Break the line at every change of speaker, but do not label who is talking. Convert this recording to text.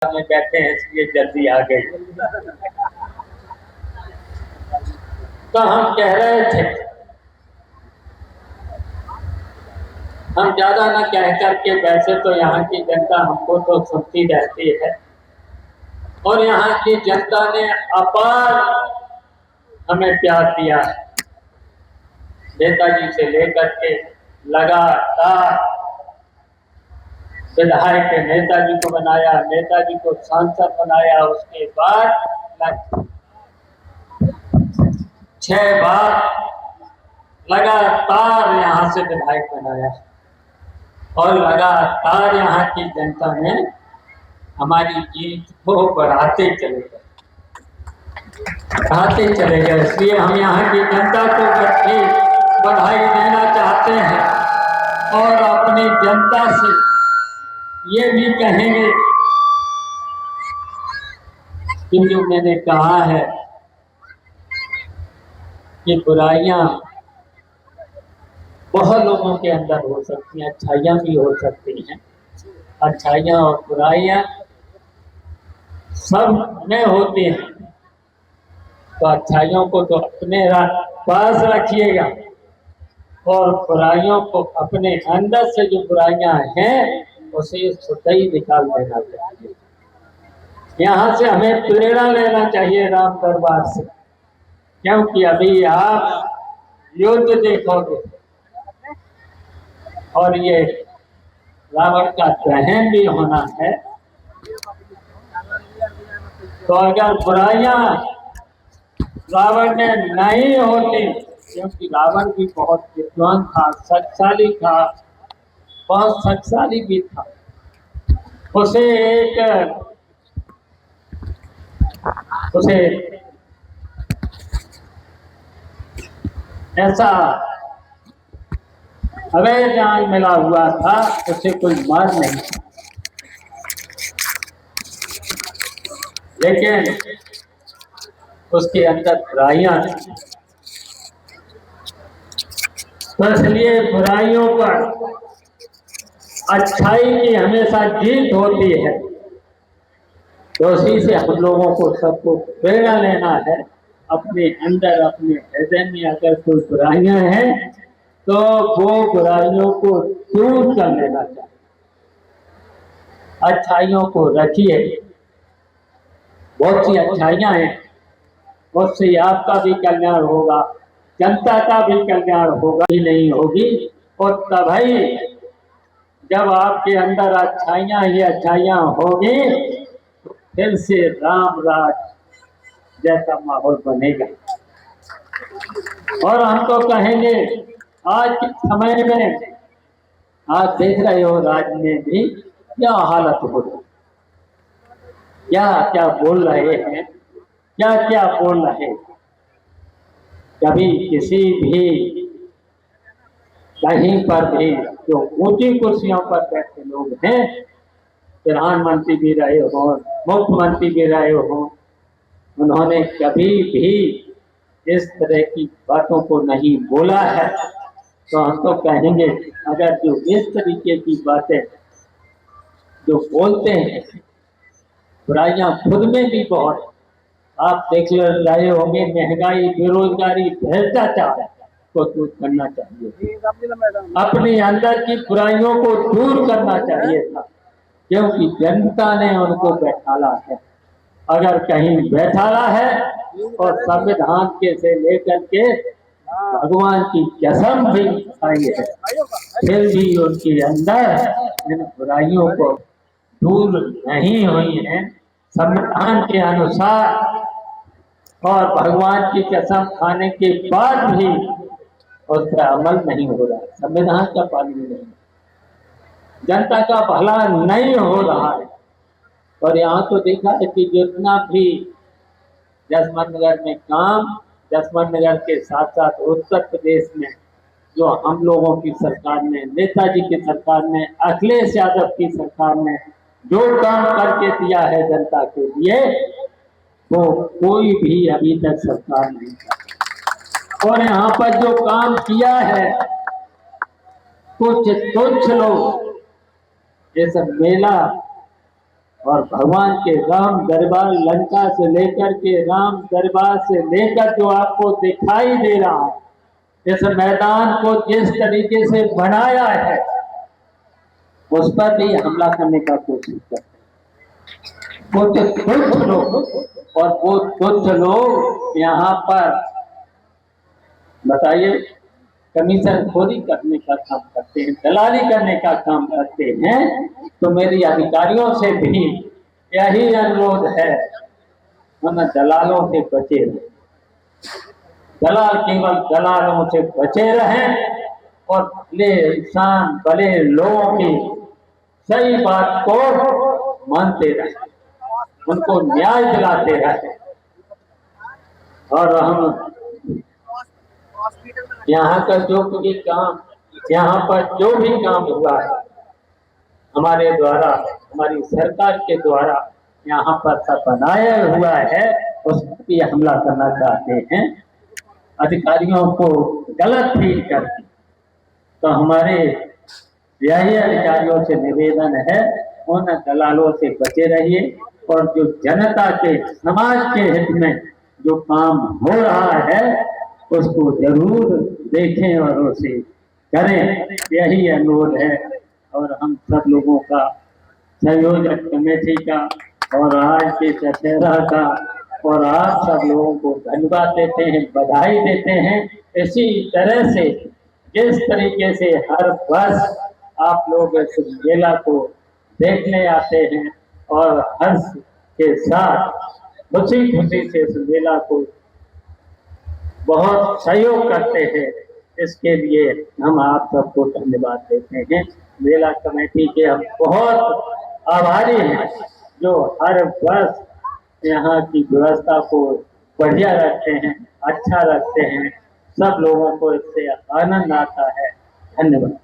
में बैठे हैं इसलिए जल्दी आ गई। तो हम कह रहे थे हम ज्यादा न कह करके, वैसे तो यहाँ की जनता हमको तो सुनती रहती है और यहाँ की जनता ने अपार हमें प्यार दिया है। नेताजी से लेकर के लगातार विधायक के नेताजी को बनाया, नेताजी को सांसद बनाया, उसके बाद 6 बार लगातार यहाँ से विधायक बनाया और लगातार यहाँ की जनता ने हमारी जीत को बढ़ाते चले गए। इसलिए हम यहाँ की जनता को बधाई देना चाहते हैं और अपनी जनता से ये भी कहेंगे कि जो मैंने कहा है कि बुराइयां बहुत लोगों के अंदर हो सकती हैं, अच्छाइयां भी हो सकती हैं। अच्छाइयां और बुराइयां सब में होती हैं, तो अच्छाइयों को तो अपने पास रखिएगा और बुराइयों को अपने अंदर से जो बुराइयां हैं उसे स्वतः निकाल देना चाहिए। यहाँ से हमें प्रेरणा लेना चाहिए राम दरबार से, क्योंकि अभी आप युद्ध देखोगे और ये रावण का दहन भी होना है। तो अगर बुराइयां रावण ने नहीं होती, क्योंकि रावण भी बहुत विद्वान था, शक्तिशाली था, बहुत शक्तिशाली भी था, उसे ऐसा अवैध जान मिला हुआ था, उसे कोई मार नहीं था। लेकिन उसके अंदर बुराइयां थी, तो इसलिए बुराइयों पर अच्छाई की हमेशा जीत होती है। तो उसी से हम लोगों को सबको प्रेरणा लेना है। अपने अंदर, अपने हृदय में अगर कोई बुराइयां हैं तो वो बुराइयों को दूर कर लेना चाहिए, अच्छाइयों को रखिए। बहुत सी अच्छाइयां हैं, उससे आपका भी कल्याण होगा, जनता का भी कल्याण होगा ही नहीं होगी। और तभी जब आपके अंदर अच्छाइयां ही अच्छाइयां होगी, फिर से राम राज जैसा माहौल बनेगा। और हम तो कहेंगे आज के समय में आप देख रहे हो राज्य में भी क्या हालत हो रही, क्या क्या बोल रहे हैं, क्या क्या बोल रहे हैं। कभी किसी भी कहीं पर भी जो ऊंची कुर्सियों पर बैठे लोग हैं, प्रधानमंत्री भी रहे हो, मुख्यमंत्री भी रहे हो, उन्होंने कभी भी इस तरह की बातों को नहीं बोला है। तो हम तो कहेंगे अगर जो इस तरीके की बातें जो बोलते हैं, बुराइयां खुद में भी बहुत, आप देख रहे होंगे महंगाई, बेरोजगारी, भ्रष्टाचार को दूर करना चाहिए, अपने अंदर की बुराइयों को दूर करना चाहिए था, क्योंकि जनता ने उनको बैठाला है। अगर कहीं बैठाला है और संविधान के से लेकर के भगवान की कसम भी खाई है, फिर भी उनके अंदर इन बुराइयों को दूर नहीं हुई है। संविधान के अनुसार और भगवान की कसम खाने के बाद भी उस पर अमल नहीं हो रहा है, संविधान का पालन नहीं, जनता का भला नहीं हो रहा है। और यहाँ तो देखा है कि जितना भी जसवंत नगर में काम, जसवंत नगर के साथ साथ उत्तर प्रदेश में जो हम लोगों की सरकार ने, नेताजी की सरकार ने, अखिलेश यादव की सरकार ने जो काम करके दिया है जनता के लिए, वो कोई भी अभी तक सरकार नहीं कर। और यहाँ पर जो काम किया है कुछ लोग, जैसे मेला और भगवान के राम दरबार लंका से लेकर के राम दरबार से लेकर जो आपको दिखाई दे रहा है, इस मैदान को जिस तरीके से बनाया है उस पर भी हमला करने का कोशिश करते हैं। कुछ तुच्छ लोग, और वो तुच्छ लोग यहाँ पर बताइए कमीशन खोरी करने का काम करते हैं, दलाली करने का काम करते हैं। तो मेरी अधिकारियों से भी यही अनुरोध है, हम दलालों से बचे रहें। दलाल केवल दलालों से बचे रहें और भले इंसान भले लोगों की सही बात को मानते रहें, उनको न्याय दिलाते रहें। और हम यहाँ का जो भी काम, यहाँ पर जो भी काम हुआ है हमारे द्वारा, हमारी सरकार के द्वारा यहाँ पर सब बनाया हुआ है, उस पर हमला करना चाहते हैं अधिकारियों को गलत फील करके। तो हमारे यही अधिकारियों से निवेदन है, उन दलालों से बचे रहिए और जो जनता के समाज के हित में जो काम हो रहा है उसको जरूर देखें और उसे करें, यही अनुरोध है। और हम सब लोगों का, संयोजक कमेटी का और आज के दशहरा का और आप सब लोगों को धन्यवाद देते हैं, बधाई देते हैं। इसी तरह से जिस तरीके से हर वर्ष आप लोग इस मेला को देखने आते हैं और हर्ष के साथ खुशी खुशी से इस मेला को बहुत सहयोग करते हैं, इसके लिए हम आप सबको धन्यवाद देते हैं। मेला कमेटी के हम बहुत आभारी हैं जो हर वर्ष यहाँ की व्यवस्था को बढ़िया रखते हैं, अच्छा रखते हैं, सब लोगों को इससे आनंद आता है। धन्यवाद।